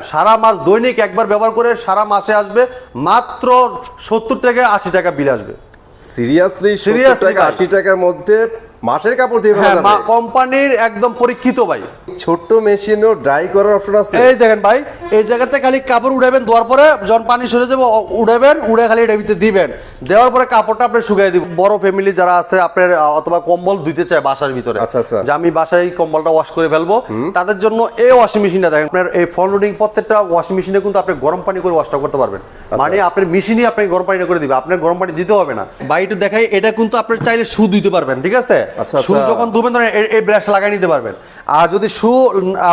সারা মাস দৈনিক একবার ব্যবহার করে সারা মাসে আসবে মাত্র 70 থেকে 80 টাকা বিল আসবে। সিরিয়াসলি 80 টাকার মধ্যে মাসের কাপড় দিয়ে হ্যাঁ, কোম্পানির একদম পরীক্ষিত ভাই। ছোট মেশিনও ড্রাই করার অপশন আছে। এই দেখেন ভাই, এই জায়গাতে খালি কাপড় উড়াবেন, ধোয়ার পরে যখন পানি সরে যাবে উড়াবেন, উড়ে খালি এটা ভিতরে দিবেন, দেওয়ার পরে কাপড়টা আপনি শুকাই দিবেন। বড় ফ্যামিলি যারা আছে আপনার অথবা কম্বল ধুইতে চায় বাসার ভিতরে, আচ্ছা আচ্ছা, যে আমি বাসায় কম্বলটা ওয়াশ করে ফেলবো, তাদের জন্য এই ওয়াশিং মেশিনটা দেখেন। আপনার এই ফ্রন্ট লোডিং প্রত্যেকটা ওয়াশিং মেশিনে কিন্তু আপনি গরম পানি করে ওয়াশটা করতে পারবেন। মানে আপনার মেশিনই আপনাকে গরম পানি করে দিবে, আপনার গরম পানি দিতে হবে না। ভাই একটু দেখাই, এটা কিন্তু আপনি চাইলে শু দিতে পারবেন, ঠিক আছে? শু যখন ধুবেন তখন এই ব্রাশ লাগাই নিতে পারবেন। আর যদি শু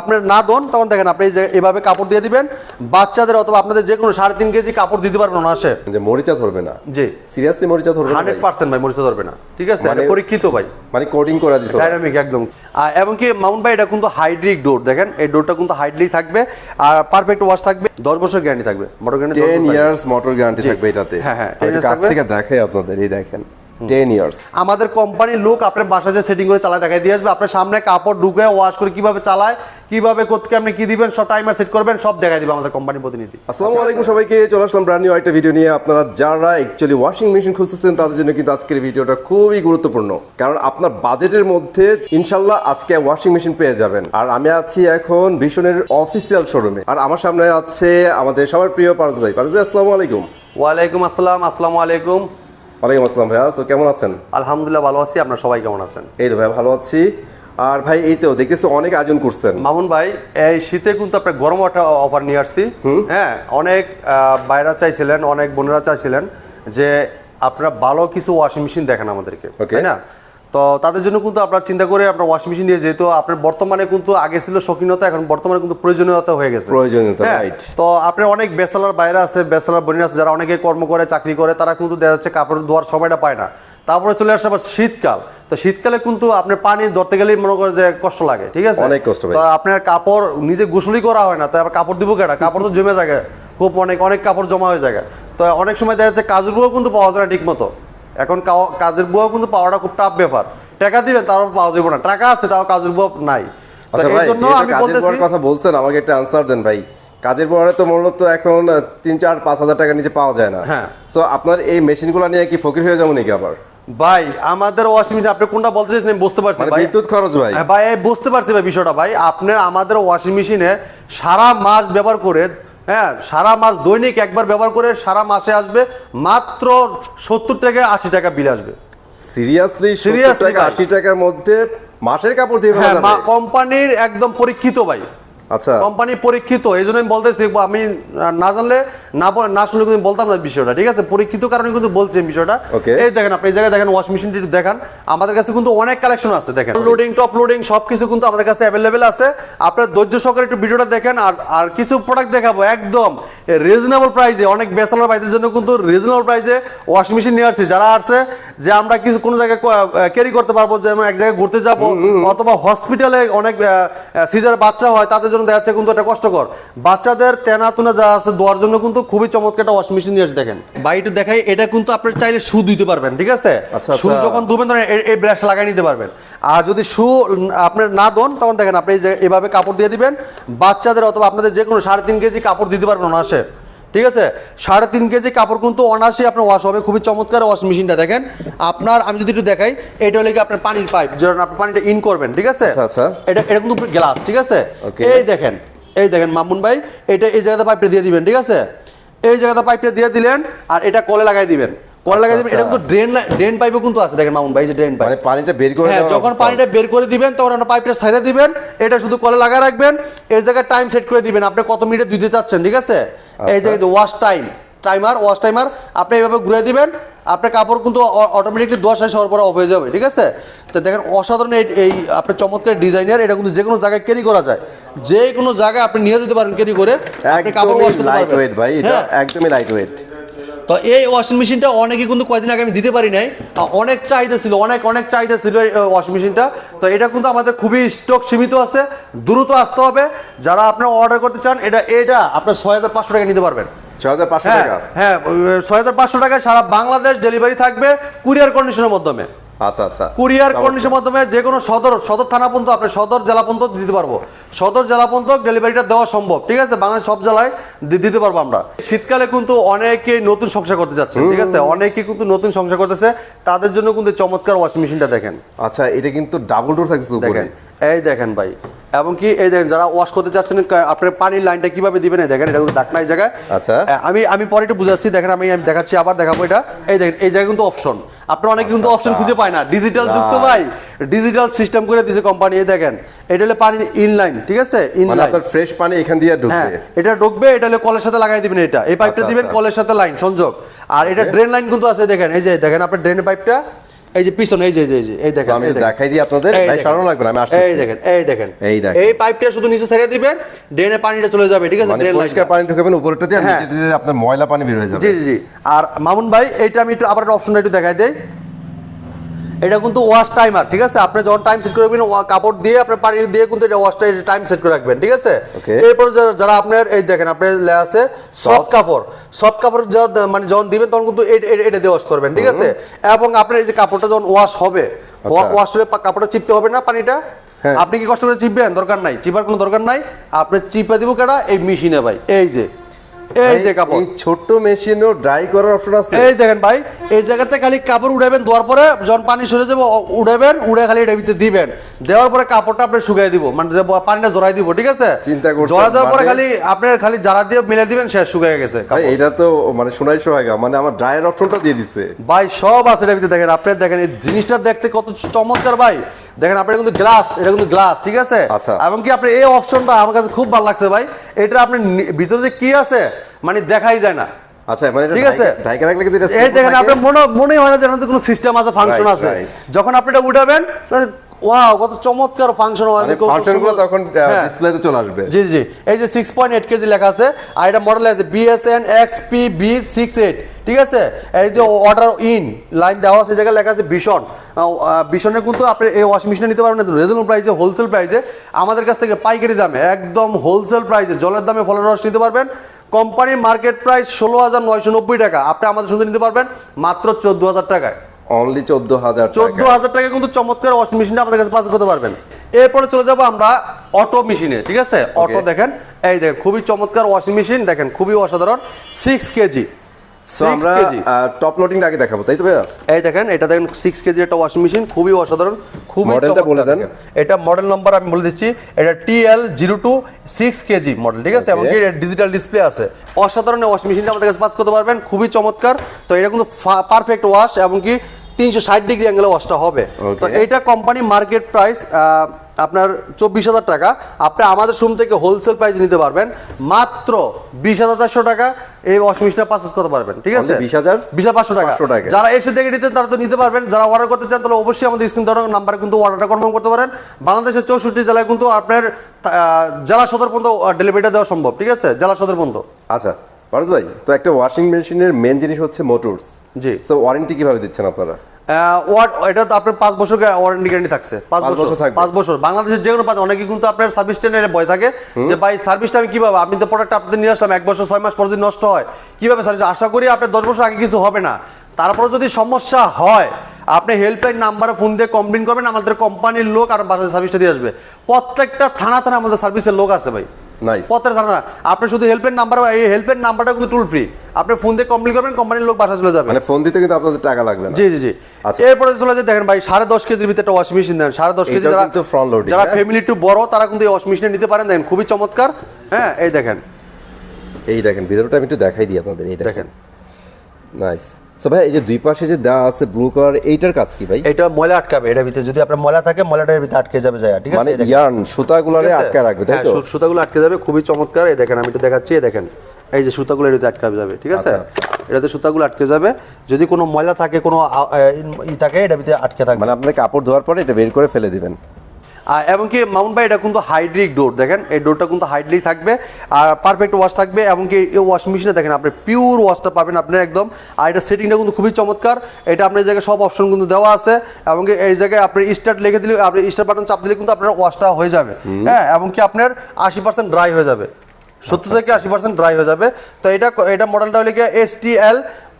আপনার না দন, তখন দেখেন আপনি এভাবে কাপড় দিয়ে দিবেন। বাচ্চাদের অথবা আপনাদের যে কোনো 3.5 কেজি কাপড় দিতে পারবেন না, আসে যে মরিচা ধরবে না। জি, সিরিয়াসলি মরিচা ধরবে না 100% ভাই, মরিচা ধরবে না, ঠিক আছে? এটা পরীক্ষিত ভাই, মানে কোডিং করে দিছো ডাইনামিক একদম। এবং কি মামুন ভাই, এটা কিন্তু হাইড্রিক ডোর, দেখেন এই ডোরটা কিন্তু হাইড্রিক থাকবে আর পারফেক্ট ওয়াশ থাকবে। 10 বছর গ্যারান্টি থাকবে, motor guarantee 10 years motor guarantee থাকবে এটাতে। হ্যাঁ হ্যাঁ, কাছ থেকে দেখাই আপনাদের, এই দেখেন 10 ইয়ার্স। আমাদের কোম্পানির লোক আপনার বাসায় যে সেটিং করে চালায় দেখাই দিয়ে আসবে। আপনার সামনে কাপড় ঢুকে ওয়াশ করে কিভাবে চালায়, কিভাবে করতে আপনি কি দিবেন, সব টাইমার সেট করবেন, সব দেখাই দিবে আমাদের কোম্পানির প্রতিনিধি। আসসালামু আলাইকুম সবাইকে, চলে আসলাম ব্র্যান্ড নিউ একটা ভিডিও নিয়ে। আপনারা যারা অ্যাকচুয়ালি ওয়াশিং মেশিন খুঁজতেছেন তাদের জন্য কিন্তু আজকের ভিডিওটা খুবই গুরুত্বপূর্ণ, কারণ আপনার বাজেটের মধ্যে ইনশাল্লাহ আজকে ওয়াশিং মেশিন পেয়ে যাবেন। আর আমি আছি এখন ভীষণের অফিসিয়াল শোরুমে, আর আমার সামনে আছে আমাদের সবার প্রিয় পারস ভাই। পারস ভাই আসসালামু আলাইকুম। ওয়ালাইকুম আসসালাম। আসসালামু আলাইকুম। ওয়ালাইকুম আসসালাম ভাইয়া, তো কেমন আছেন? আলহামদুলিল্লাহ ভালো আছি, আপনারা সবাই কেমন আছেন? এই তো ভাই ভালো আছি। আর ভাই এই তো দেখতেছি অনেক আয়োজন করছেন মামুন ভাই। এই শীতে কিন্তু আপনার গরম অফার নিয়ে আসছি। হ্যাঁ, অনেক বাইরা চাইছিলেন, অনেক বোনেরা চাইছিলেন যে আপনারা ভালো কিছু ওয়াশিং মেশিন দেখেন আমাদেরকে, তাই না? তো তাদের জন্য কিন্তু আপনারা চিন্তা করে আপনার ওয়াশিং মেশিন নিয়ে, যেহেতু আপনার বর্তমানে কিন্তু আগে ছিল শৌখিনতা, এখন বর্তমানে কিন্তু প্রয়োজনীয়তা হয়ে গেছে। রাইট। তো আপনার অনেক ব্যাচেলর বাইরে আছে, ব্যাচেলর বোনেরা আছে যারা অনেকে কর্ম করে, চাকরি করে, তারা কিন্তু দেখা যাচ্ছে কাপড় ধোয়ার সময়টা পায় না। তারপরে চলে আসে আবার শীতকাল। তো শীতকালে কিন্তু আপনার পানি ধরতে গেলেই মনে করে যে কষ্ট লাগে, ঠিক আছে? অনেক কষ্ট। তো আপনার কাপড় নিজে গোসলই করা হয় না, তো আবার কাপড় দিব কেটা? কাপড় তো জমে যায়, খুব অনেক কাপড় জমা হয়ে যায়। তো অনেক সময় দেখা যাচ্ছে কাজের বুয়াও কিন্তু পাওয়া যায় না ঠিক মতো। এখন কাজের বুয়াও কিন্তু পাওয়াটা খুব টাফ ব্যাপার। টাকা দিবেন তারপর পাওয়া যাবে না, টাকা আছে তাও কাজের বুয়া নাই। এই জন্য আমি বলতেছি, কথা বলছেন আমাকে একটা আনসার দেন ভাই। কাজের বুয়ারে তো মূলত এখন 3-4-5 হাজার টাকার নিচে পাওয়া যায় না। হ্যাঁ, সো আপনার এই মেশিনগুলো নিয়ে কি ফকির হয়ে যাবো নাকি আবার? ভাই আমাদের ওয়াশিং মেশিন আপনি কোনটা বলতে চাইছেন আমি বুঝতে পারছি ভাই। বিদ্যুৎ খরচ ভাই। ভাই বুঝতে পারছি ভাই বিষয়টা। ভাই আপনার আমাদের ওয়াশিং মেশিনে সারা মাস ব্যবহার করে, হ্যাঁ সারা মাস দৈনিক একবার ব্যবহার করে সারা মাসে আসবে মাত্র 70 থেকে 80 টাকা বিল আসবে। সিরিয়াসলি 80 টাকার মধ্যে মাসের কাপড় দিয়ে হ্যাঁ, কোম্পানির একদম পরীক্ষিত ভাই। আচ্ছা, কোম্পানি পরীক্ষিত, এই জন্য আমি বলতেছি। আমি না জানলে না শুনলে কিন্তু বলতাম না বিষয়টা, ঠিক আছে? পরীক্ষিত কারণে কিন্তু বলছি বিষয়টা। এই দেখেন, আপনি এই জায়গায় দেখেন ওয়াশিং মেশিনটি দেখান, আমাদের কাছে কিন্তু অনেক কালেকশন আছে। দেখেন লোডিং, টপ লোডিং সবকিছু কিন্তু আমাদের কাছে অ্যাভেলেবেল আছে। আপনার ধৈর্য সহকারে একটু ভিডিওটা দেখেন। আর কিছু প্রোডাক্ট দেখাবো একদম রিজনেবল প্রাইসে, অনেক ব্যাচেলর ভাইদের জন্য কিন্তু রিজনেবল প্রাইসে ওয়াশিং মেশিন নিয়ে আসছি। যারা আসছে যে আমরা কিছু কোনো জায়গায় ক্যারি করতে পারবো, যেমন এক জায়গায় ঘুরতে যাবো অথবা হসপিটালে অনেক সিজার বাচ্চা হয়, তাদের জন্য দেখা যাচ্ছে কিন্তু এটা কষ্টকর। বাচ্চাদের তেনা তুনা যা আছে ধোয়ার জন্য কিন্তু খুবই চমৎকার একটা ওয়াশিং মেশিন নিয়ে আসে। দেখেন ভাই একটু দেখাই, এটা কিন্তু আপনি চাইলে শু দিতে পারবেন, ঠিক আছে? শু যখন ধুবেন তখন এই ব্রাশ লাগাই নিতে পারবেন। আর যদি শু আপনার না দন, তখন দেখেন আপনি এভাবে কাপড় দিয়ে দিবেন। বাচ্চাদের অথবা আপনাদের যে কোনো 3.5 কেজি কাপড় দিতে পারবেন না, আসে, ঠিক আছে? 3.5 কেজি কাপড় কিন্তু অনায়াসে আপনার ওয়াশ হবে। খুবই চমৎকার ওয়াশিং মেশিনটা দেখেন আপনার। আমি যদি একটু দেখাই, এটা হলে আপনার পানির পাইপ, যেটা আপনি পানিটা ইন করবেন, ঠিক আছে? এটা কিন্তু গ্লাস, ঠিক আছে? এই দেখেন মামুন ভাই, এটা এই জায়গাতে পাইপটা দিয়ে দিবেন, ঠিক আছে? এই জায়গাতে পাইপটা দিয়ে দিলেন, আর এটা কলে লাগাই দিবেন। এটা কিন্তু ড্রেন পাইপও কিন্তু আছে। দেখেন মামুন ভাই, যে ড্রেন পাইপ, পানিটা বের করে, হ্যাঁ যখন পানিটা বের করে দিবেন তখন আপনার পাইপটা ছেড়ে দিবেন, এটা শুধু কলে লাগা রাখবেন। এই জায়গায় টাইম সেট করে দিবেন, আপনি কত মিনিটে দিতে চাচ্ছেন, ঠিক আছে? এই জায়গায় ওয়াশ টাইমার আপনি এইভাবে ঘুরে দিবেন, আপনার কাপড় কিন্তু অটোমেটিকলি 10 শেষ হওয়ার পরে অফ হয়ে যাবে, ঠিক আছে? তো দেখেন অসাধারণ এই আপনার চমৎকার ডিজাইনার। এটা কিন্তু যে কোনো জায়গায় ক্যারি করা যায়, যে কোনো জায়গায় আপনি নিয়ে যেতে পারেন ক্যারি করে, আপনি কাপড় ওয়াশ করতে পারবেন। লাইট ভাই, এটা একদমই লাইট ওয়েট। তো এই ওয়াশিং মেশিনটা অনেকে কিন্তু কয়েকদিন আগে আমি দিতে পারি নাই, অনেক চাহিদা ছিল, অনেক চাহিদা ছিল এই ওয়াশিং মেশিনটা। তো এটা কিন্তু আমাদের খুবই স্টক সীমিত আছে, দ্রুত আসতে হবে। যারা আপনারা অর্ডার করতে চান, এটা আপনার 6500 টাকা নিতে পারবেন। 6500 টাকা? হ্যাঁ, 6500 টাকায় সারা বাংলাদেশ ডেলিভারি থাকবে কুরিয়ার কন্ডিশনের মাধ্যমে। আচ্ছা আচ্ছা, কুরিয়ার কন্ডিশনের মাধ্যমে যে কোনো সদর থানা পর্যন্ত আপনি সদর জেলা পর্যন্ত দিতে পারবো, সদর জেলা পর্যন্ত ডেলিভারিটা দেওয়া সম্ভব, ঠিক আছে, বাংলাদেশ সব জেলায় দিতে পারবো আমরা। শীতকালে কিন্তু অনেকে নতুন সংসার করতে যাচ্ছে, ঠিক আছে, অনেকে কিন্তু নতুন সংসার করতেছে, তাদের জন্য কিন্তু চমৎকার ওয়াশিং মেশিনটা দেখেন। আচ্ছা, এটা কিন্তু ডাবল ডোর থাকছে উপরে, দেখেন এই দেখেন ভাই, এবং কি এই দেখেন যারা ওয়াশ করতে চাচ্ছেন আপনার পানির লাইনটা কিভাবে দিবেন, এই দেখেন এটা কিন্তু দাগ নাই জায়গায়। আচ্ছা, আমি পরে একটু বুঝাচ্ছি, দেখেন আমি দেখাচ্ছি, আবার দেখাবো এটা। এই দেখেন এই জায়গায় কিন্তু অপশন, আপনারা অনেকে কিন্তু অপশন খুঁজে পায় না, ডিজিটাল যুক্ত ভাই, ডিজিটাল সিস্টেম করে দিয়েছে কোম্পানি। এই দেখেন এটা হলো পানির ইনলাইন, ঠিক আছে, ইনলাইন, আপনার ফ্রেশ পানি এখান দিয়ে ঢুকবে, এটা ঢুকবে, এটা হলো কলের সাথে লাগাই দিবেন, এটা এই পাইপটা দিবেন কলের সাথে লাইন সংযোগ। আর এটা ড্রেন লাইন কিন্তু আছে, দেখেন এই যে দেখেন আপনার ড্রেনের পাইপটা, এই যে পিছনে এই যে এই দেখেন, আমি দেখাই দিই আপনাদের, ভাই সরানো লাগবে না, আমি আসছি। এই দেখেন এই পাইপটা শুধু নিচে ছেড়ে দিবেন, ড্রেনে পানিটা চলে যাবে, ঠিক আছে, ড্রেন পরিষ্কার পানি ঢুকাবেন উপরেটা দিয়ে, নিচে দিয়ে আপনার ময়লা পানি বের হয়ে যাবে। জি জি। আর মামুন ভাই এটা আমি একটু আবার অপশনটা একটু দেখাই দেই, এটা কিন্তু ওয়াশ টাইমার, ঠিক আছে, আপনি যখন টাইম সেট করবেন কাপড় দিয়ে আপনার পানি দিয়ে কিন্তু এটা ওয়াশটা টাইম সেট করে রাখবেন, ঠিক আছে। এরপর যারা আপনার এই দেখেন আপনার আছে সফট কাপড় মানে যখন দিবেন তখন কিন্তু এটা দিয়ে ওয়াশ করবেন, ঠিক আছে। এবং আপনার এই যে কাপড়টা যখন ওয়াশ হবে, ওয়াশ হলে কাপড়টা চিপতে হবে না পানিটা, আপনি কি কষ্ট করে চিপবেন, দরকার নাই, চিপার কোনো দরকার নাই, আপনি চিপে দিব কেডা, এই মেশিনে ভাই, এই যে কাপড়, এই ছোট মেশিনও ড্রাই করার অপশন আছে। এই দেখেন ভাই, এই জায়গাতে খালি কাপড় উড়াবেন, ধোয়ার পরে যখন পানি সরে যাবে উড়াবেন, উড়ে খালি এটার ভিতরে দিবেন, দেওয়ার পরে কাপড়টা আপনি শুকাই দিব, মানে পানিটা জড়াই দিব, ঠিক আছে, চিন্তা করছেন, জড়াই দেওয়ার পরে খালি জারা দিয়ে মিলে দিবেন, শেষ, শুকিয়ে গেছে। ভাই এটা তো মানে সোনাই সোহাগা, মানে আমার ড্রায়ার অপশনটা দিয়ে দিছে ভাই, সব আছে এটার ভিতরে। দেখেন আপনি দেখেন এই জিনিসটা দেখতে কত চমৎকার ভাই, দেখেন আপনার কিন্তু গ্লাস, এটা কিন্তু গ্লাস, ঠিক আছে। এবং কি আপনি এই অপশনটা আমার কাছে খুব ভালো লাগছে ভাই, এটা আপনি ভিতরে যে কি আছে মানে দেখাই যায় না। আচ্ছা, মানে ঠিক আছে, ঢাকা রাখলে কিন্তু এই দেখেন আপনার মনে হয় না যে কোনো সিস্টেম আছে, ফাংশন আছে, যখন আপনি এটা উঠাবেন ওয়াও কত চমৎকার ফাংশন হয়, মানে ফাংশনগুলো তখন ডিসপ্লেতে চলে আসবে। জি জি, এই যে 6.8 কেজি লেখা আছে, আর এটা মডেল আছে BSN XPB68, ঠিক আছে। এই যে অর্ডার ইন লাইন দেওয়া আছে, জায়গায় লেখা আছে বিশনের কিন্তু আপনি এই ওয়াশিং মেশিনটা নিতে পারবেন রিজনেবল প্রাইসে, হোলসেল প্রাইসে, আমাদের কাছ থেকে পাইকারি দামে, একদম হোলসেল প্রাইসে, জলের দামে ফলের রস নিতে পারবেন। কোম্পানির মার্কেট প্রাইস 16,990 টাকা, আপনি আমাদের সঙ্গে নিতে পারবেন মাত্র 14,000 টাকায়, অনলি 14,000 টাকা কিন্তু চমৎকার ওয়াশিং মেশিনটা আমাদের কাছে পাস করতে পারবেন। এরপরে চলে যাবো আমরা অটো মেশিনে, ঠিক আছে, অটো দেখেন, এই দেখেন খুবই চমৎকার ওয়াশিং মেশিন, দেখেন খুবই অসাধারণ, 6 কেজি। আমরা টপ লোডিংটা আগে দেখাবো, তাই তো ভাইয়া? এই দেখেন এটা দেখেন 6 কেজি একটা ওয়াশিং মেশিন, খুবই অসাধারণ, খুবই মডেলটা বলে দেন। এটা মডেল নাম্বার আমি বলে দিচ্ছি, এটা TL02 6 কেজি মডেল, ঠিক আছে, এবং ডিজিটাল ডিসপ্লে আছে। অসাধারণ ওয়াশিং মেশিনটা আমাদের কাছে পাস করতে পারবেন, খুবই চমৎকার। তো এটা কিন্তু পারফেক্ট ওয়াশ, এবং কি 360 ডিগ্রি অ্যাঙ্গেলে ওয়াশটা হবে। তো এইটা কোম্পানি মার্কেট প্রাইস আপনার 24,000 টাকা, আপনি আমাদের শোরুম থেকে হোলসেল প্রাইস নিতে পারবেন মাত্র 20,400 টাকা, এই ওয়াশিং মেশিনটা পারচেজ করতে পারবেন, ঠিক আছে, 20,500 টাকা। যারা এসে দেখে নিতে তারা তো নিতে পারবেন, যারা অর্ডার করতে চান তাহলে অবশ্যই আমাদের স্ক্রিন দেওয়া নাম্বারে কিন্তু অর্ডারটা কনফার্ম করতে পারেন। বাংলাদেশের 64 জেলায় কিন্তু আপনার জেলা সদর পর্যন্ত ডেলিভারিটা দেওয়া সম্ভব, ঠিক আছে, জেলা সদর পর্যন্ত। আচ্ছা ফারুজ ভাই, তো একটা ওয়াশিং মেশিনের মেন জিনিস হচ্ছে মোটরস, জি, সো ওয়ারেন্টি কিভাবে দিচ্ছেন আপনারা? এটা তো আপনার 5 বছর ওয়ারেন্টি গ্যারান্টি থাকছে, 5 বছর। বাংলাদেশের যে কোনো অনেকে কিন্তু আপনার সার্ভিস টেনের ভয় থাকে যে ভাই সার্ভিসটা আমি কিভাবে, আপনি তো প্রোডাক্ট আপনাদের নিয়ে আসলাম 1 বছর 6 মাস পর যদি নষ্ট হয় কিভাবে সার্ভিস, আশা করি আপনার 10 বছর আগে কিছু হবে না। তারপরে যদি সমস্যা হয় আপনি হেল্পলাইন নাম্বারে ফোন দিয়ে কমপ্লেন করবেন, আমাদের কোম্পানির লোক আর বাসায় সার্ভিসটা দিয়ে আসবে। প্রত্যেকটা থানা আমাদের সার্ভিসের লোক আছে ভাই, প্রত্যেকটা থানা। আপনি শুধু হেল্পলাইন নাম্বার, এই হেল্পলাইন নাম্বারটা কিন্তু টোল ফ্রি, আপনি ফোন দিয়ে কমপ্লেন করবেন, কোম্পানির লোক বাসা চলে যাবে, মানে ফোন দিতে কিন্তু আপনাদের টাকা লাগবে না। জি জি জি। আচ্ছা, এরপরে চলে যায় দেখেন ভাই 10.5 কেজির ভিতরে একটা ওয়াশিং মেশিন দেন, 10.5 কেজি যারা ফ্যামিলি একটু বড় তারা কিন্তু এই ওয়াশিং মেশিন নিতে পারেন, দেখেন খুবই চমৎকার। হ্যাঁ, এই দেখেন ভিতরটা আমি একটু দেখাই দিই আপনাদের, এই দেখেন, নাইস। সো ভাই এই যে দুই পাশে যে দেওয়া আছে ব্লু কালার, এইটার কাজ কি ভাই? এটা ময়লা আটকাবে, এটার ভিতরে যদি আপনার ময়লা থাকে ময়লাটার ভিতরে আটকে যাবে যায়, ঠিক আছে, মানে ইয়ার্ন সুতাগুলোরে আটকে রাখবে, তাই তো? হ্যাঁ, সুতাগুলো আটকে যাবে, খুবই চমৎকার। এই দেখেন আমি একটু দেখাচ্ছি, এই দেখেন এই যে সুতাগুলো এর ভিতরে আটকে যাবে, ঠিক আছে, এটাতে সুতাগুলো আটকে যাবে, যদি কোনো ময়লা থাকে কোনো থাকে এটার ভিতরে আটকে থাকবে, মানে আপনি কাপড় ধোয়ার পরে এটা বের করে ফেলে দিবেন। এবং কি মাউন্ট ভাই এটা কিন্তু হাইড্রিক ডোর, দেখেন এই ডোরটা কিন্তু হাইড্রিক থাকবে আর পারফেক্ট ওয়াশ থাকবে, এবং কি এই ওয়াশিং মেশিনে দেখেন আপনি পিওর ওয়াশটা পাবেন আপনি একদম। আর এটা সেটিংটা কিন্তু খুবই চমৎকার, এটা আপনার জায়গায় সব অপশন কিন্তু দেওয়া আছে, এবং কি এই জায়গায় আপনি স্টার্ট লিখে দিলে, আপনি স্টার্ট বাটন চাপ দিলে কিন্তু আপনার ওয়াশটা হয়ে যাবে, হ্যাঁ, এবং কি আপনার 80% ড্রাই হয়ে যাবে, 70 থেকে 80% ড্রাই হয়ে যাবে। তো এটা মডেলটা হলে গিয়ে STL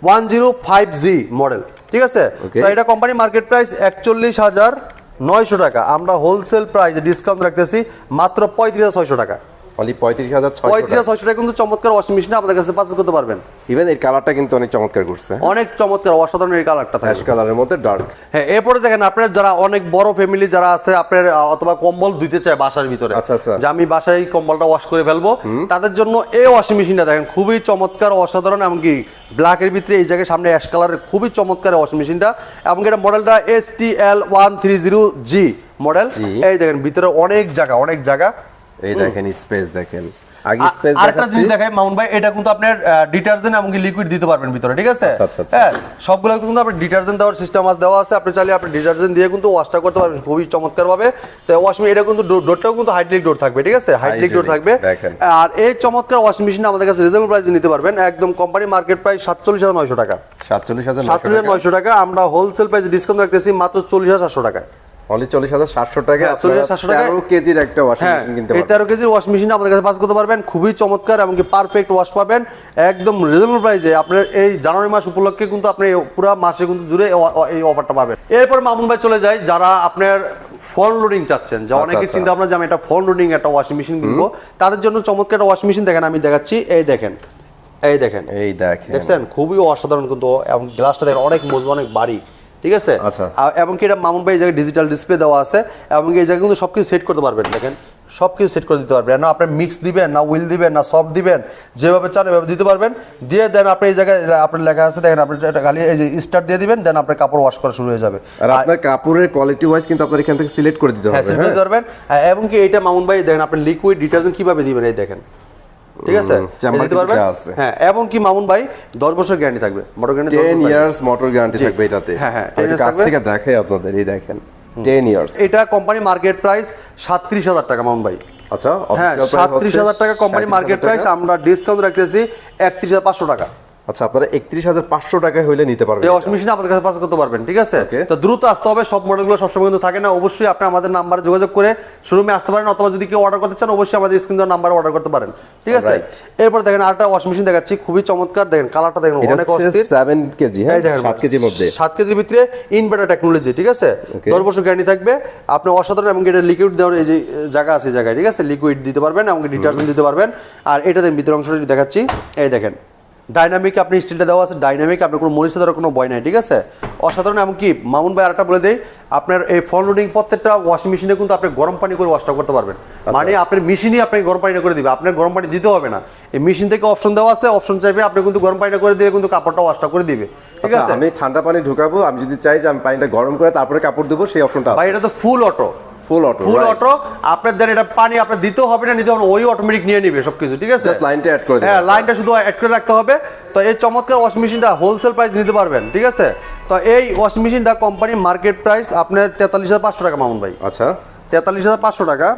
105G মডেল, ঠিক আছে? তো এটা কোম্পানি মার্কেট প্রাইস ৪১,৯০০ টাকা, আমরা হোলসেল প্রাইস ডিসকাউন্ট রাখতেছি মাত্র ৩৫,৬০০ টাকা। অনলি ৩৫,৬০০ টাকা কিন্তু চমৎকার ওয়াশিং মেশিন আপনাদের কাছে পারচেজ করতে পারবেন। ইভেন এর কালারটা কিন্তু অনেক চমৎকার করছে, অনেক চমৎকার অসাধারণ এই কালারটা, অ্যাশ কালারের মধ্যে ডার্ক। হ্যাঁ, এরপরে দেখেন আপনার যারা অনেক বড় ফ্যামিলি যারা আছে, আপনার অথবা কম্বল ধুইতে চায় বাসার ভিতরে, যে আমি বাসায় কম্বলটা ওয়াশ করে ফেলবো, তাদের জন্য এই ওয়াশিং মেশিনটা দেখেন খুবই চমৎকার অসাধারণ, এমনকি ব্ল্যাকের ভিতরে এই জায়গায় সামনে অ্যাশ কালারের খুবই চমৎকার ওয়াশিং মেশিনটা, এবং এটা মডেলটা STL130G মডেল। এই দেখেন ভিতরে অনেক জায়গা, এই দেখেন স্পেস দেখেন। আগে স্পেস আরেকটা জিনিস দেখাই মামুন ভাই, এটা কিন্তু আপনার ডিটারজেন্ট এবং লিকুইড দিতে পারবেন ভিতরে, ঠিক আছে? হ্যাঁ, সবগুলো কিন্তু আপনার ডিটারজেন্ট দেওয়ার সিস্টেম আছে, দেওয়া আছে, আপনি চাইলে আপনি ডিটারজেন্ট দিয়ে কিন্তু ওয়াশটা করতে পারবেন খুবই চমৎকার ভাবে। তো ওয়াশিং এটা কিন্তু ডোরটাও কিন্তু হাইড্রোলিক ডোর থাকবে, ঠিক আছে? হাইড্রোলিক ডোর থাকবে। আর এই চমৎকার ওয়াশিং মেশিন আমাদের কাছে রিজনেবল প্রাইসে নিতে পারবেন, একদম কোম্পানি মার্কেট প্রাইস ৪৭,৯০০ টাকা। ৪৭,৯০০ টাকা, আমরা হোলসেল প্রাইসে ডিসকাউন্ট রাখতেছি মাত্র ৪০,৭০০ টাকায়। অনলি ৪০,৭০০ টাকা। ৪০,৭০০ টাকা ১৩ কেজির একটা ওয়াশিং মেশিন কিনতে পারবেন। এই ১৩ কেজির ওয়াশিং মেশিন আমাদের কাছে পাস করতে পারবেন, খুবই চমৎকার এবং কি পারফেক্ট ওয়াশ পাবেন একদম রিজনেবল প্রাইসে। আপনার এই জানুয়ারি মাস উপলক্ষে কিন্তু আপনি পুরো মাসে কিন্তু জুড়ে এই অফারটা পাবেন। এরপর মামুন ভাই চলে যায় যারা আপনার ফোন লোডিং চাচ্ছেন, যে অনেকে চিন্তা ভাবনা যে আমি একটা ফোন লোডিং একটা ওয়াশিং মেশিন কিনবো, তাদের জন্য চমৎকার একটা ওয়াশিং মেশিন দেখেন, আমি দেখাচ্ছি। এই দেখেন দেখছেন খুবই অসাধারণ কিন্তু, এবং গ্লাসটা দেখেন অনেক মজবুত, অনেক ভারী, ঠিক আছে? এবং কি এটা মামুন ভাই এই জায়গায় ডিজিটাল ডিসপ্লে দেওয়া আছে, এবং এই জায়গায় কিন্তু সবকিছু সেট করতে পারবেন। দেখেন সবকিছু সেট করে দিতে পারবেন, না আপনার মিক্স দিবেন, না হুইল দিবেন, না সফট দিবেন, যেভাবে চান এভাবে দিতে পারবেন। দিয়ে দেন আপনি এই জায়গায় আপনার লেখা আছে, দেখেন আপনি এটা খালি এই যে স্টার্ট দিয়ে দিবেন, দেন আপনার কাপড় ওয়াশ করা শুরু হয়ে যাবে। আর আপনার কাপড়ের কোয়ালিটি ওয়াইজ কিন্তু আপনার এখান থেকে সিলেক্ট করে দিতে হবে, হ্যাঁ সিলেক্ট করতে পারবেন। এবং কি এটা মামুন ভাই দেখেন আপনি লিকুইড ডিটারজেন্ট কিভাবে দিবেন, এই দেখেন, ঠিক আছে? দিতে পারবেন। হ্যাঁ, এবং কি মামুন ভাই 10 বছর গ্যারান্টি থাকবে, motor guarantee 10 years motor guarantee থাকবে এটাতে। হ্যাঁ, এটা কাছ থেকে দেখাই আপনাদের, এই দেখেন 10 ইয়ার্স। এটা কোম্পানি মার্কেট প্রাইস ৩৭,০০০ টাকা মামুন ভাই। আচ্ছা, হ্যাঁ ৩৭,০০০ টাকা কোম্পানি মার্কেট প্রাইস, আমরা ডিসকাউন্ট রাখতেছি ৩১,৫০০ টাকা। আচ্ছা, আপনারা ৩১,৫০০ টাকায় হইলে নিতে পারবেন, এই ওয়াশিং মেশিন আপনাদের কাছে পাস করতে পারবেন, ঠিক আছে? তো দ্রুত আসতে হবে, সব মডেলগুলো সবসময় কিন্তু থাকে না, অবশ্যই আপনি আমাদের নাম্বারে যোগাযোগ করে শোরুমে আসতে পারেন, অথবা যদি কেউ অর্ডার করতে চান অবশ্যই আমাদের স্ক্রিন দেওয়া নাম্বারে অর্ডার করতে পারেন, ঠিক আছে? এরপর দেখেন আরেকটা ওয়াশিং মেশিন দেখাচ্ছি, খুবই চমৎকার, দেখেন কালারটা দেখেন অনেক অস্থির, 7 কেজি, হ্যাঁ 7 কেজির মধ্যে, 7 কেজির ভিতরে ইনভার্টার টেকনোলজি, ঠিক আছে? 10 বছর গ্যারান্টি থাকবে, আপনি অসাধারণ, এবং এটা লিকুইড দেওয়ার এই যে জায়গা আছে জায়গায়, ঠিক আছে? লিকুইড দিতে পারবেন এবং ডিটারজেন্ট দিতে পারবেন। আর এটা দেখেন ভিতরের অংশটা যদি দেখাচ্ছি, এই দেখেন ডাইনামিক, আপনি স্টিলটা দেওয়া আছে ডাইনামিক, আপনার কোনো মরিচা দেওয়ার কোনো ভয় নাই, ঠিক আছে? অসাধারণ। এমনকি মামুন ভাই আরেকটা বলে দেই, আপনার এই ফোন লোডিং প্রত্যেকটা ওয়াশিং মেশিনে কিন্তু আপনি গরম পানি করে ওয়াশটা করতে পারবেন, মানে আপনার মেশিনই আপনাকে গরম পানিটা করে দিবে, আপনার গরম পানি দিতে হবে না, এই মেশিন থেকে অপশন দেওয়া আছে, অপশন চাইবে আপনি কিন্তু গরম পানিটা করে দিয়ে কিন্তু কাপড়টা ওয়াশটা করে দিবে, ঠিক আছে? আমি ঠান্ডা পানি ঢুকাবো, আমি যদি চাই যে আমি পানিটা গরম করে তারপরে কাপড় দেবো, সেই অপশনটা আছে ভাই। এটা তো ফুল অটো, ফুল অটো, আপনার দেন এটা পানি আপনার দিতে হবে না, নিতে হবে না, ওই অটোমেটিক নিয়ে নিবে সবকিছু, ঠিক আছে? লাইনটা অ্যাড করে দিবেন। হ্যাঁ, লাইনটা শুধু অ্যাড করে রাখতে হবে। তো এই চমৎকার ওয়াশিং মেশিনটা হোলসেল প্রাইস নিতে পারবেন, ঠিক আছে? তো এই ওয়াশিং মেশিনটা কোম্পানি মার্কেট প্রাইস আপনার 43,৫০০ টাকা মামুন ভাই। আচ্ছা, 43,৫০০ টাকা,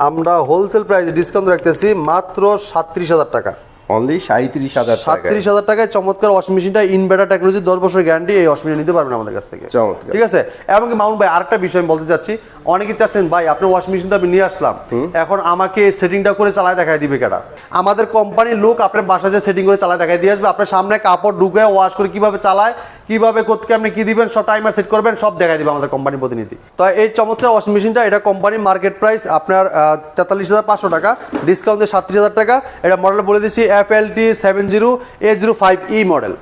আমরা হোলসেল প্রাইসে ডিসকাউন্ট রাখতেছি মাত্র ৩৭,০০০ টাকা। অনলি ৩৭,০০০ টাকায় চমৎকার ওয়াশিং মেশিনটা, ইনভার্টার টেকনোলজি, 10 বছর গ্যারান্টি, এই ওয়াশিং মেশিন নিতে পারবেন আমাদের কাছ থেকে, ঠিক আছে? এবং মামুন ভাই আরেকটা বিষয় আমি বলতে চাচ্ছি, অনেকে চাচ্ছেন ভাই আপনার ওয়াশিং মেশিনটা আমি নিয়ে আসলাম, এখন আমাকে সেটিংটা করে চালায় দেখায় দিবে কেডা? আমাদের কোম্পানির লোক আপনার বাসায় যে সেটিং করে চালায় দেখায় দিয়ে আসবে, আপনার সামনে কাপড় ঢুকে ওয়াশ করে কিভাবে চালায়, কিভাবে করতে আপনি কি দিবেন, সব টাইমার সেট করবেন, সব দেখাই দিবে আমাদের কোম্পানির প্রতিনিধি। তো এই চমৎকার ওয়াশিং মেশিনটা, এটা কোম্পানি মার্কেট প্রাইস আপনার 43,৫০০ টাকা, ডিসকাউন্টে ৩৭,০০০ টাকা। এটা মডেল বলে দিচ্ছি FLT70A05E মডেল,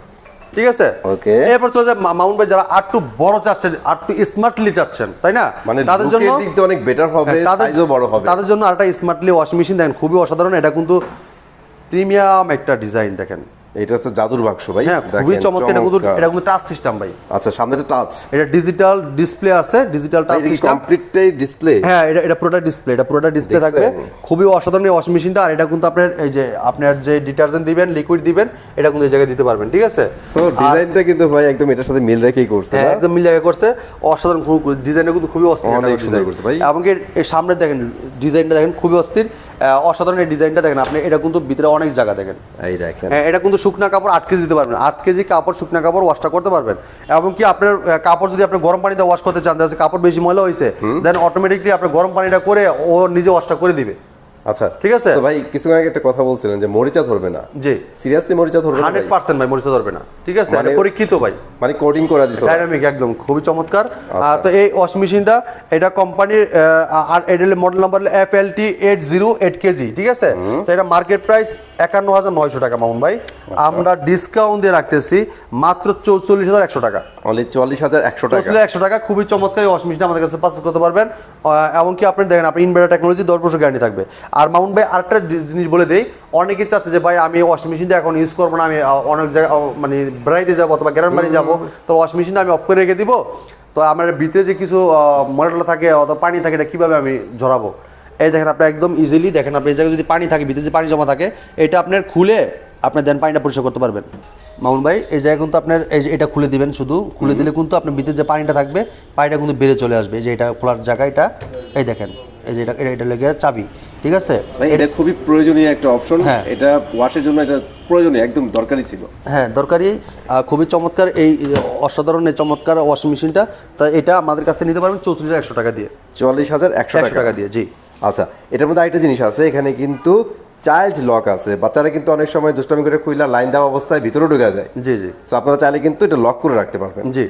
ঠিক আছে? ওকে, এরপর চলে যায় মামুন ভাই যারা আর একটু বড় চাচ্ছেন, আর একটু স্মার্টলি চাচ্ছেন, তাই না? মানে তাদের জন্য দিকটা অনেক বেটার হবে, সাইজও বড় হবে, তাদের জন্য আরেকটা স্মার্টলি ওয়াশিং মেশিন দেখেন, খুবই অসাধারণ। এটা কিন্তু প্রিমিয়াম একটা ডিজাইন, দেখেন এটা হচ্ছে জাদুর বাক্স ভাই, হ্যাঁ খুবই চমৎকার। এটা কিন্তু টাচ সিস্টেম ভাই। আচ্ছা, সামনে তো টাচ, এটা ডিজিটাল ডিসপ্লে আছে, ডিজিটাল টাচ সিস্টেম, কমপ্লিটটাই ডিসপ্লে। হ্যাঁ, এটা পুরোটা ডিসপ্লে, এটা পুরোটা ডিসপ্লে থাকবে, খুবই অসাধারণ এই ওয়াশিং মেশিনটা। আর এটা কিন্তু আপনার এই যে আপনার যে ডিটারজেন্ট দিবেন, লিকুইড দিবেন, এটা কিন্তু এই জায়গায় দিতে পারবেন, ঠিক আছে? সো ডিজাইনটা কিন্তু ভাই একদম এটার সাথে মিল রেখেই করছে, হ্যাঁ একদম মিল রেখে করছে, অসাধারণ ডিজাইনটা কিন্তু খুবই অস্থির, অনেক সুন্দর করছে ভাই। এবং এর সামনে দেখেন ডিজাইনটা দেখেন খুবই অস্থির, অসাধারণ এই ডিজাইনটা দেখেন আপনি। এটা কিন্তু ভিতরে অনেক জায়গা দেখেন, এই দেখেন। হ্যাঁ, এটা কিন্তু শুকনা কাপড় 8 কেজি দিতে পারবেন, 8 কেজি কাপড় শুকনা কাপড় ওয়াশটা করতে পারবেন। এবং কি আপনার কাপড় যদি আপনি গরম পানিতে ওয়াশ করতে চান, তাহলে কাপড় বেশি ময়লা হয়েছে, দেন অটোমেটিকলি আপনি গরম পানিটা করে ও নিজে ওয়াশটা করে দিবে। আচ্ছা, ঠিক আছে। তো ভাই কিছুক্ষণ আগে একটা কথা বলছিলেন যে মরিচা ধরবে না, জি সিরিয়াসলি মরিচা ধরবে না? 100% ভাই মরিচা ধরবে না, ঠিক আছে? এটা পরীক্ষিত ভাই। মানে কোডিং করে দিছো ডাইনামিক একদম খুবই চমৎকার। তো এই ওয়াশিং মেশিনটা এটা কোম্পানির আর এডেল মডেল নাম্বার FLT 808 kg, ঠিক আছে? তো এটা মার্কেট প্রাইস 51,900 টাকা মামুন ভাই। আমরা ডিসকাউন্ট দিয়ে রাখতেছি মাত্র 44,100 টাকা। অনলি 44,100 টাকা। 44,100 টাকা, খুবই চমৎকার এই ওয়াশিং মেশিনটা আমাদের কাছে পারচেজ করতে পারবেন। এমনকি আপনি দেখেন আপনি ইনভার্টার টেকনোলজি 10 বছর গ্যারান্টি থাকবে। আর মামুন ভাই আরেকটা জিনিস বলে দেই, অনেকে চাচ্ছে যে ভাই আমি ওয়াশিং মেশিনটা এখন ইউজ করবো না, আমি অনেক জায়গায় মানে বেড়াইতে যাবো অথবা গ্রাম বাড়ি যাবো, তো ওয়াশিং মেশিনটা আমি অফ করে রেখে দিব, তো আমার ভিতরে যে কিছু ময়লা থাকে অথবা পানি থাকে এটা কীভাবে আমি ঝরাবো? এই দেখেন আপনি একদম ইজিলি দেখেন, আপনি এই জায়গায় যদি পানি থাকে, ভিতরে যদি পানি জমা থাকে, এটা আপনার খুলে আপনি দেন পানিটা পরিষ্কার করতে পারবেন। মামুন ভাই এই জায়গায় কিন্তু আপনার এই যে এটা খুলে দিবেন, শুধু খুলে দিলে কিন্তু আপনার ভিতরে যে পানিটা থাকবে পানিটা কিন্তু বেড়ে চলে আসবে। এই যে এটা খোলার জায়গা, এটা এই দেখেন এই যে এটা লেগে চাবি, ঠিক আছে? এটা খুবই প্রয়োজনীয় একটা অপশন। এটা ওয়াশের জন্য এটা প্রয়োজনীয়, একদম দরকারি ছিল। হ্যাঁ দরকারি, খুবই চমৎকার এই অসাধারণ এই চমৎকার ওয়াশিং মেশিনটা। তা এটা আমাদের কাছ থেকে নিতে পারবেন 44,100 টাকা দিয়ে। 44,100 টাকা দিয়ে, জি। আচ্ছা, এটার মধ্যে আরেকটা জিনিস আছে, এখানে কিন্তু চাইল্ড লক আছে। বাচ্চারা কিন্তু অনেক সময় দুষ্টামি করে খুইলা লাইন দেওয়া অবস্থায় ভিতরে ঢুকে যায়। জি জি। তো আপনারা চাইলে কিন্তু এটা লক করে রাখতে পারবেন। জি।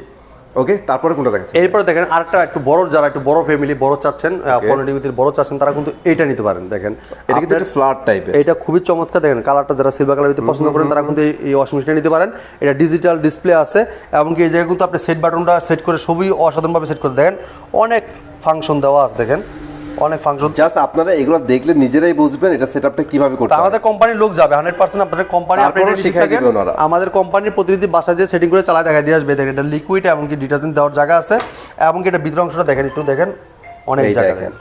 ওকে, তারপরে কোনটা দেখাচ্ছেন? এরপর দেখেন আরেকটা একটু বড়, যারা একটু বড় ফ্যামিলি বড় চাচ্ছেন, কোয়ালিটির ভিতরে বড় চাচ্ছেন, তারা কিন্তু এটা নিতে পারেন। দেখেন এটা কিন্তু একটা ফ্ল্যাট টাইপের, এটা খুবই চমৎকার। দেখেন কালারটা যারা সিলভার কালার ভিতরে পছন্দ করেন তারা কিন্তু এই ওয়াশিং মেশিনটা নিতে পারেন। এটা ডিজিটাল ডিসপ্লে আছে, এমনকি এই জায়গায় কিন্তু আপনি সেট বাটনটা সেট করে সবই অসাধারণভাবে সেট করে দেখেন, অনেক ফাংশন দেওয়া আছে। দেখেন অনেক ফাংশন, জাস্ট আপনারা এগুলো দেখলে নিজেরাই বুঝবেন এটা সেটআপটা কিভাবে করতে হবে। আমাদের কোম্পানির লোক যাবে 100%, আপনাদের কোম্পানি আপনাদের শিখাই দিবেন। আমাদের কোম্পানির প্রতিনিধি বাসা যে সেটিং করে চালায় দেখা দিয়ে আসবে। দেখেন এটা লিকুইড, এমনকি ডিটারজেন্ট দেওয়ার জায়গা আছে, এমনকি এটা ভিতর অংশটা দেখেন, একটু দেখেন অনেক জায়গা। দেখেন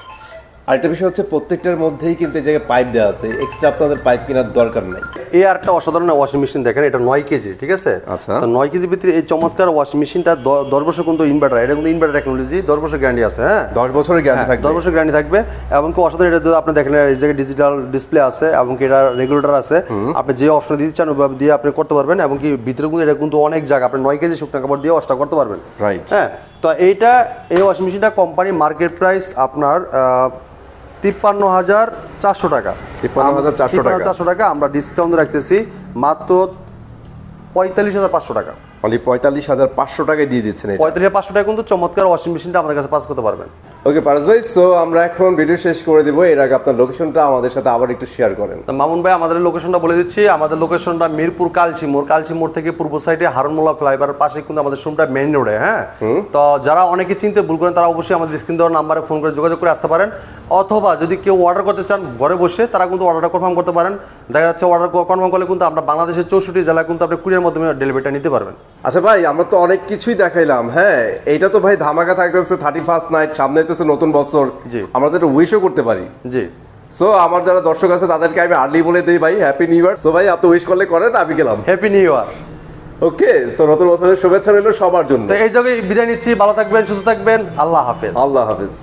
আরেকটা বিষয় হচ্ছে প্রত্যেকটার মধ্যেই কিন্তু এই জায়গায় পাইপ দেওয়া আছে, এক্সট্রা আপনাদের পাইপ কেনার দরকার নাই। এই আরেকটা অসাধারণ ওয়াশিং মেশিন দেখেন, এটা 9 কেজি, ঠিক আছে? আচ্ছা, তো 9 কেজির ভিতরে এই চমৎকার ওয়াশিং মেশিনটা 10 বছর কিন্তু ইনভার্টার, এটা কিন্তু ইনভার্টার টেকনোলজি 10 বছর গ্যারান্টি আছে। হ্যাঁ 10 বছরের গ্যারান্টি থাকবে, 10 বছর গ্যারান্টি থাকবে। এমনকি অসাধারণ, এটা আপনি দেখেন এই জায়গায় ডিজিটাল ডিসপ্লে আছে, এমনকি এটা রেগুলেটর আছে, আপনি যে অপশন দিতে চান ওইভাবে দিয়ে আপনি করতে পারবেন। এমনকি ভিতরে কিন্তু এটা কিন্তু অনেক জায়গা, আপনি 9 কেজি শুকনো কাপড় দিয়ে ওয়াশটা করতে পারবেন। রাইট। হ্যাঁ, তো এই ওয়াশিং মেশিনটা কোম্পানি মার্কেট প্রাইস আপনার 53,400 টাকা। 53,400 টাকা। আমরা ডিসকাউন্ট রাখতেছি মাত্র 45,500 টাকা। অনলি 45,500 টাকায় দিয়ে দিচ্ছেন। 45,500 টাকা কিন্তু চমৎকার ওয়াশিং মেশিনটা আমাদের কাছে পাস করতে পারবেন। ওকে পারস ভাই, সো আমরা এখন ভিডিও শেষ করে দিব। এর আগে আপনার লোকেশনটা আমাদের সাথে আবার একটু শেয়ার করেন। তো মামুন ভাই আমাদের লোকেশনটা বলে দিচ্ছি। আমাদের লোকেশনটা মিরপুর কালচি মোড় থেকে পূর্ব সাইডে হারুনমোল্লা ফ্লাইওভারের পাশে কিন্তু আমাদের শোরুমটা মেইন রোডে। হ্যাঁ, তো যারা অনেকে চিনতে ভুল করেন তারা অবশ্যই আমাদের স্ক্রিন দেওয়ার নাম্বারে ফোন করে যোগাযোগ করে আসতে পারেন, অথবা যদি কেউ অর্ডার করতে চান ঘরে বসে তারা কিন্তু অর্ডারটা কনফার্ম করতে পারেন। দেখা যাচ্ছে অর্ডার কনফার্ম করলে কিন্তু আমরা বাংলাদেশের 64 জেলায় কিন্তু আপনি কুরিয়ার মাধ্যমে ডেলিভারিটা নিতে পারবেন। আচ্ছা ভাই, আমরা তো অনেক কিছুই দেখাইলাম। হ্যাঁ, এইটা তো ভাই ধামাকা থাকতেছে 31st নাইট, সামনে হইতেছে নতুন বছর। জি, আমরা তো একটা উইশও করতে পারি। জি। সো আমার যারা দর্শক আছে তাদেরকে আমি আর্লি বলে দেই ভাই হ্যাপি নিউ ইয়ার। সো ভাই আপনি উইশ করলে করেন, আমি গেলাম। Happy new year. Okay, so নতুন বছরের শুভেচ্ছা রইল সবার জন্য। তো এই জায়গায় বিদায় নিচ্ছি, ভালো থাকবেন, সুস্থ থাকবেন, আল্লাহ হাফেজ। আল্লাহ হাফেজ।